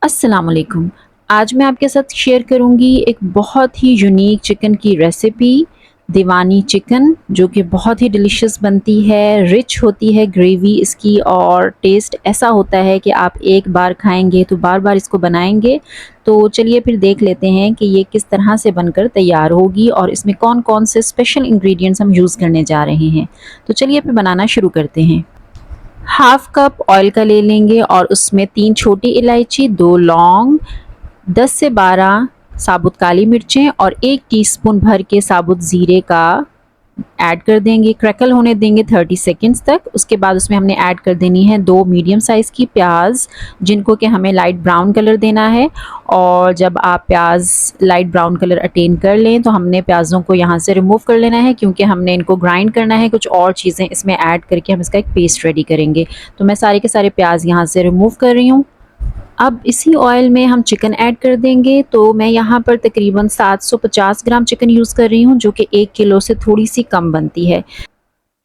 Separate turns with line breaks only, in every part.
अस्सलाम वालेकुम। आज मैं आपके साथ शेयर करूँगी एक बहुत ही यूनिक चिकन की रेसिपी, दीवानी चिकन, जो कि बहुत ही डिलीशियस बनती है, रिच होती है ग्रेवी इसकी और टेस्ट ऐसा होता है कि आप एक बार खाएँगे तो बार-बार इसको बनाएँगे। तो चलिए फिर देख लेते हैं कि ये किस तरह से बनकर तैयार होगी और इसमें कौन-कौन से स्पेशल इंग्रीडिएंट्स हम यूज़ करने जा रहे हैं। तो चलिए फिर बनाना शुरू करते हैं। हाफ कप ऑयल का ले लेंगे और उसमें 3 छोटी इलायची, 2 लौंग, 10 से 12 साबुत काली मिर्चें और 1 टीस्पून भर के साबुत ज़ीरे का ऐड कर देंगे। क्रैकल होने देंगे 30 सेकंड्स तक। उसके बाद उसमें हमने ऐड कर देनी है 2 मीडियम साइज़ की प्याज, जिनको कि हमें लाइट ब्राउन कलर देना है। और जब आप प्याज लाइट ब्राउन कलर अटेन कर लें तो हमने प्याज़ों को यहाँ से रिमूव कर लेना है, क्योंकि हमने इनको ग्राइंड करना है। कुछ और चीज़ें इसमें ऐड करके हम इसका एक पेस्ट रेडी करेंगे। तो मैं सारे के सारे प्याज यहाँ से रिमूव कर रही हूँ। अब इसी ऑयल में हम चिकन ऐड कर देंगे। तो मैं यहाँ पर तकरीबन 750 ग्राम चिकन यूज़ कर रही हूँ, जो कि 1 किलो से थोड़ी सी कम बनती है।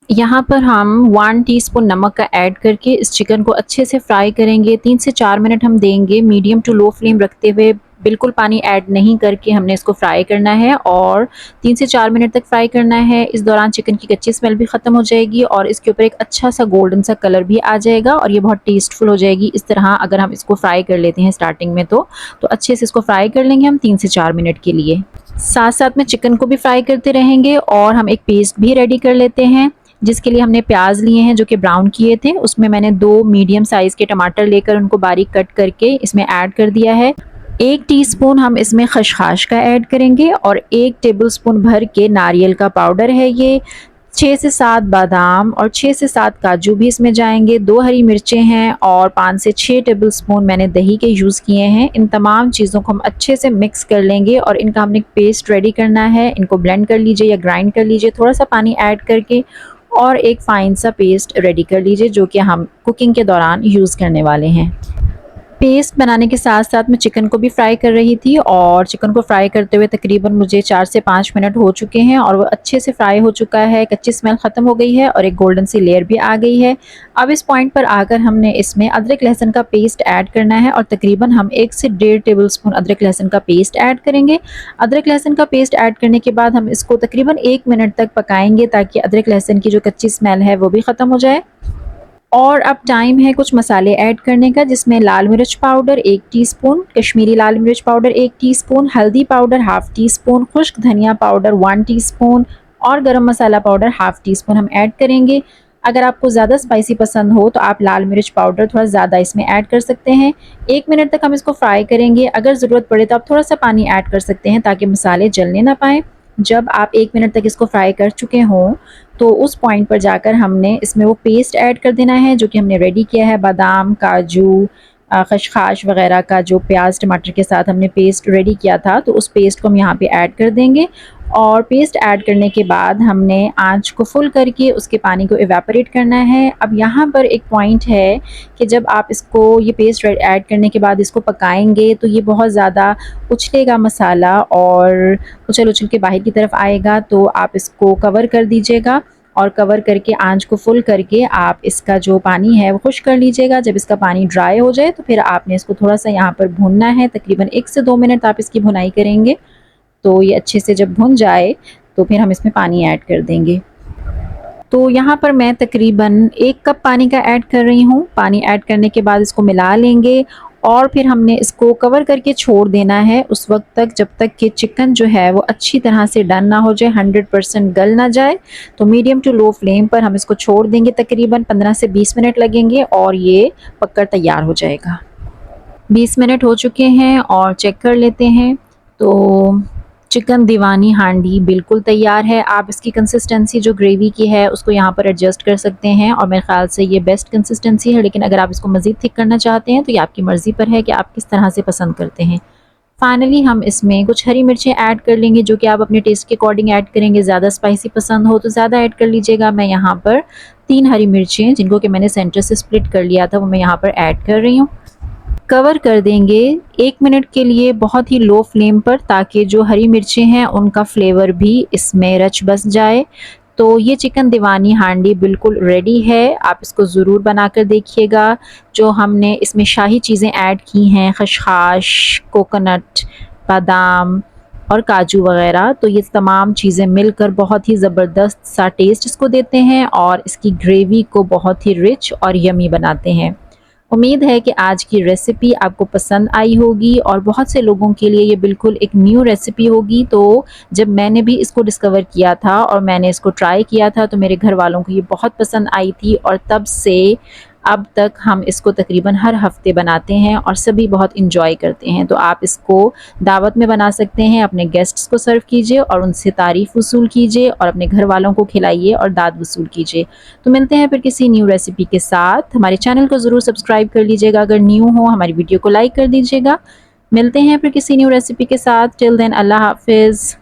यहाँ पर हम 1 टीस्पून नमक का ऐड करके इस चिकन को अच्छे से फ्राई करेंगे। 3 से 4 मिनट हम देंगे, मीडियम टू लो फ्लेम रखते हुए। बिल्कुल पानी ऐड नहीं करके हमने इसको फ्राई करना है और 3 से 4 मिनट तक फ्राई करना है। इस दौरान चिकन की कच्ची स्मेल भी ख़त्म हो जाएगी और इसके ऊपर एक अच्छा सा गोल्डन सा कलर भी आ जाएगा और ये बहुत टेस्टफुल हो जाएगी। इस तरह अगर हम इसको फ्राई कर लेते हैं स्टार्टिंग में तो अच्छे से इसको फ्राई कर लेंगे हम 3 से 4 मिनट के लिए। साथ साथ में चिकन को भी फ्राई करते रहेंगे और हम एक पेस्ट भी रेडी कर लेते हैं, जिसके लिए हमने प्याज लिए हैं जो कि ब्राउन किए थे। उसमें मैंने 2 मीडियम साइज़ के टमाटर लेकर उनको बारीक कट करके इसमें ऐड कर दिया है। 1 टीस्पून हम इसमें खसखस का ऐड करेंगे और 1 टेबलस्पून भर के नारियल का पाउडर है ये। 6 से 7 बादाम और 6 से 7 काजू भी इसमें जाएंगे। 2 हरी मिर्चें हैं और 5 से 6 टेबलस्पून मैंने दही के यूज़ किए हैं। इन तमाम चीज़ों को हम अच्छे से मिक्स कर लेंगे और इनका हमने पेस्ट रेडी करना है। इनको ब्लेंड कर लीजिए या ग्राइंड कर लीजिए थोड़ा सा पानी ऐड करके, और एक फ़ाइन सा पेस्ट रेडी कर लीजिए जो कि हम कुकिंग के दौरान यूज़ करने वाले हैं। पेस्ट बनाने के साथ साथ मैं चिकन को भी फ्राई कर रही थी और चिकन को फ्राई करते हुए तकरीबन मुझे 4 से 5 मिनट हो चुके हैं और वो अच्छे से फ्राई हो चुका है। कच्ची स्मेल ख़त्म हो गई है और एक गोल्डन सी लेयर भी आ गई है। अब इस पॉइंट पर आकर हमने इसमें अदरक लहसुन का पेस्ट ऐड करना है और तकरीबन हम 1 से 1.5 टेबलस्पून अदरक लहसुन का पेस्ट ऐड करेंगे। अदरक लहसुन का पेस्ट ऐड करने के बाद हम इसको तकरीबन 1 मिनट तक पकाएंगे, ताकि अदरक लहसुन की जो कच्ची स्मेल है वो भी ख़त्म हो जाए। और अब टाइम है कुछ मसाले ऐड करने का, जिसमें लाल मिर्च पाउडर 1 टीस्पून, कश्मीरी लाल मिर्च पाउडर 1 टीस्पून, हल्दी पाउडर हाफ़ टीस्पून, खुश्क धनिया पाउडर 1 टीस्पून और गरम मसाला पाउडर हाफ़ टीस्पून हम ऐड करेंगे। अगर आपको ज़्यादा स्पाइसी पसंद हो तो आप लाल मिर्च पाउडर थोड़ा ज़्यादा इसमें ऐड कर सकते हैं। 1 मिनट तक हम इसको फ्राई करेंगे। अगर ज़रूरत पड़े तो आप थोड़ा सा पानी ऐड कर सकते हैं, ताकि मसाले जलने ना पाएँ। जब आप 1 मिनट तक इसको फ्राई कर चुके हों तो उस पॉइंट पर जाकर हमने इसमें वो पेस्ट ऐड कर देना है जो कि हमने रेडी किया है। बादाम, काजू, खसखस वगैरह का जो प्याज टमाटर के साथ हमने पेस्ट रेडी किया था, तो उस पेस्ट को हम यहाँ पे ऐड कर देंगे। और पेस्ट ऐड करने के बाद हमने आंच को फुल करके उसके पानी को इवेपोरेट करना है। अब यहाँ पर एक पॉइंट है कि जब आप इसको ये पेस्ट ऐड करने के बाद इसको पकाएंगे तो ये बहुत ज़्यादा उछलेगा मसाला और उछल उछल के बाहर की तरफ आएगा। तो आप इसको कवर कर दीजिएगा और कवर करके आंच को फुल करके आप इसका जो पानी है वो खुश्क कर लीजिएगा। जब इसका पानी ड्राई हो जाए तो फिर आपने इसको थोड़ा सा यहाँ पर भूनना है। तकरीबन 1 से 2 मिनट आप इसकी भुनाई करेंगे। तो ये अच्छे से जब भुन जाए तो फिर हम इसमें पानी ऐड कर देंगे। तो यहाँ पर मैं तकरीबन 1 कप पानी का ऐड कर रही हूँ। पानी ऐड करने के बाद इसको मिला लेंगे और फिर हमने इसको कवर करके छोड़ देना है उस वक्त तक जब तक कि चिकन जो है वो अच्छी तरह से डन ना हो जाए, 100% गल ना जाए। तो मीडियम टू लो फ्लेम पर हम इसको छोड़ देंगे। तकरीबन 15 से 20 मिनट लगेंगे और ये पककर तैयार हो जाएगा। 20 मिनट हो चुके हैं और चेक कर लेते हैं। तो चिकन दीवानी हांडी बिल्कुल तैयार है। आप इसकी कंसिस्टेंसी जो ग्रेवी की है उसको यहाँ पर एडजस्ट कर सकते हैं और मेरे ख़्याल से ये बेस्ट कंसिस्टेंसी है। लेकिन अगर आप इसको मज़ीद थिक करना चाहते हैं तो ये आपकी मर्ज़ी पर है कि आप किस तरह से पसंद करते हैं। फाइनली हम इसमें कुछ हरी मिर्चें ऐड कर लेंगे, जो कि आप अपने टेस्ट के अकॉर्डिंग ऐड करेंगे। ज़्यादा स्पाइसी पसंद हो तो ज़्यादा ऐड कर लीजिएगा। मैं यहाँ पर 3 हरी मिर्चें, जिनको कि मैंने सेंटर से स्प्लिट कर लिया था, वो मैं यहाँ पर ऐड कर रही हूँ। कवर कर देंगे 1 मिनट के लिए बहुत ही लो फ्लेम पर, ताकि जो हरी मिर्चें हैं उनका फ्लेवर भी इसमें रच बस जाए। तो ये चिकन दीवानी हांडी बिल्कुल रेडी है, आप इसको ज़रूर बनाकर देखिएगा। जो हमने इसमें शाही चीज़ें ऐड की हैं, खशखाश, कोकोनट, बादाम और काजू वगैरह, तो ये तमाम चीज़ें मिलकर बहुत ही ज़बरदस्त सा टेस्ट इसको देते हैं और इसकी ग्रेवी को बहुत ही रिच और यमी बनाते हैं। उम्मीद है कि आज की रेसिपी आपको पसंद आई होगी और बहुत से लोगों के लिए ये बिल्कुल एक न्यू रेसिपी होगी। तो जब मैंने भी इसको डिस्कवर किया था और मैंने इसको ट्राई किया था तो मेरे घर वालों को ये बहुत पसंद आई थी और तब से अब तक हम इसको तकरीबन हर हफ्ते बनाते हैं और सभी बहुत इंजॉय करते हैं। तो आप इसको दावत में बना सकते हैं, अपने गेस्ट्स को सर्व कीजिए और उनसे तारीफ़ वसूल कीजिए और अपने घर वालों को खिलाइए और दाद वसूल कीजिए। तो मिलते हैं फिर किसी न्यू रेसिपी के साथ। हमारे चैनल को ज़रूर सब्सक्राइब कर लीजिएगा अगर न्यू हो, हमारी वीडियो को लाइक कर दीजिएगा। मिलते हैं फिर किसी न्यू रेसिपी के साथ। टिल देन अल्लाह हाफ़िज़।